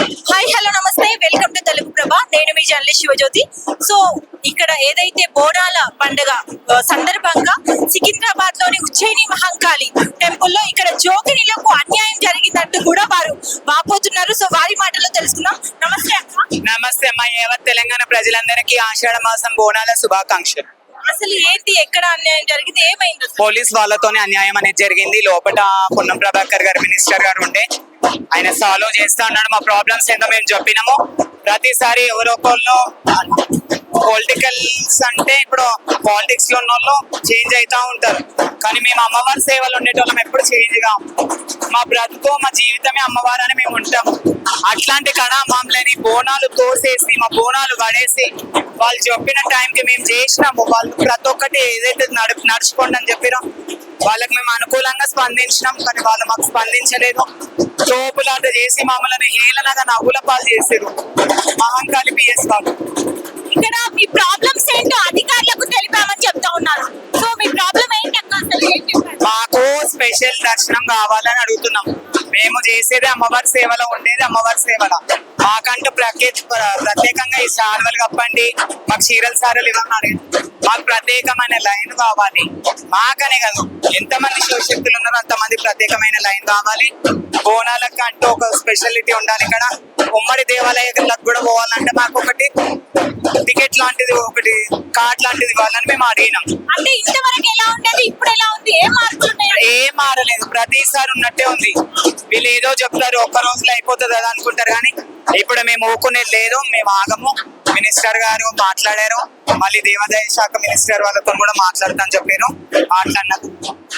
Hi hello నమస్తే welcome to Telugu ప్రభ. నేను మీ journalist Shivajyothi. So ఇక్కడ ఏదైతే బోనాల పండుగ సందర్భంగా సికింద్రాబాద్ లోని ఉజ్జయిని మహంకాళి టెంపుల్లో ఇక్కడ జోగినిలకు అన్యాయం జరిగిందంటూ కూడా వారు వాపోతున్నారు. సో వారి మాటల్లో తెలుసుకుందాం. నమస్తే అక్క. నమస్తే అమ్మా. యావత్ తెలంగాణ ప్రజలందరికీ ఆషాఢ మాసం బోనాల శుభాకాంక్షలు. అసలు ఏంటి, ఎక్కడ అన్యాయం జరిగింది, ఏమైంది? పోలీస్ వాళ్ళతోనే అన్యాయం అనేది జరిగింది. లోపల పొన్నం ప్రభాకర్ గారు మినిస్టర్ గారు ఉండే ఆయన సాల్వ్ చేస్తా ఉన్నాడు. మా ప్రాబ్లమ్స్ ఏంటో మేము చెప్పినాము. ప్రతిసారి ఎవరో ఒకళ్ళు పొలిటికల్స్ అంటే ఇప్పుడు పాలిటిక్స్ లో ఉన్న వాళ్ళు చేంజ్ అవుతా ఉంటారు, కానీ మేము అమ్మవారి సేవలు ఉండేటోళ్ళం ఎప్పుడు చేంజ్ కాము. మా బ్రతుకు మా జీవితమే అమ్మవారు అని మేము ఉంటాము. అట్లాంటి కడ మమ్మల్ని బోనాలు తోసేసి మా బోనాలు పడేసి వాళ్ళు చెప్పిన టైంకి మేము చేసినాము. వాళ్ళు ప్రతి ఒక్కటి ఏదైతే నడుచుకోండి అని చెప్పినాం వాళ్ళకి మేము అనుకూలంగా స్పందించినాం, కానీ వాళ్ళు మాకు స్పందించలేదు. తోపులాట చేసి మమ్మల్ని హేళనగా నవ్వుల పాలు చేసారు మహంకాళి పిఎస్ వాళ్ళు. ఇక్కడ మీ ప్రాబ్లమ్స్ ఏంటో అధికారులకు తెలిపామని చెప్తా ఉన్నారు. సో మీ ప్రాబ్లం ఏంటి అక్క? అసలు ఏంటి? మాకు స్పెషల్ దర్శనం కావాలని అడుగుతున్నాం. మేము చేసేది అమ్మవారి సేవలో ఉండేది అమ్మవారి సేవలో. మాకంటూ ప్రత్యేకంగా ఈ సార్వలు కప్పండి, మాకు చీరలు సారలు ఇవ్వన్నారు. మాకు ప్రత్యేకమైన లైన్ కావాలి. మాకనే కాదు, ఎంతమంది శివశక్తులు ఉన్నారో అంతమంది ప్రత్యేకమైన లైన్ కావాలి. బోనాలకు అంటూ ఒక స్పెషాలిటీ ఉండాలి. ఇక్కడ ఉమ్మడి దేవాలయాలకు కూడా పోవాలంటే మాకు ఒకటి టికెట్ లాంటిది, ఒకటి కార్డ్ లాంటిది ఇవ్వాలని మేము అడిగినాం. అంటే ఇంతవరకు ఎలా ఉండేది, ఇప్పుడు ఎలా ఉంది? ఏం మారలేదు, ప్రతిసారి ఉన్నట్టే ఉంది. వీళ్ళు ఏదో చెప్తారు, ఒక్క రోజులో అయిపోతుంది కదా అనుకుంటారు, కానీ ఇప్పుడు మేము ఊకునేది లేదు. మేము ఆగము. మినిస్టర్ గారు మాట్లాడారు, మళ్ళీ దేవాదాయ శాఖ మినిస్టర్ వాళ్ళతో కూడా మాట్లాడతాను చెప్పారు. మాట్లాడినారు.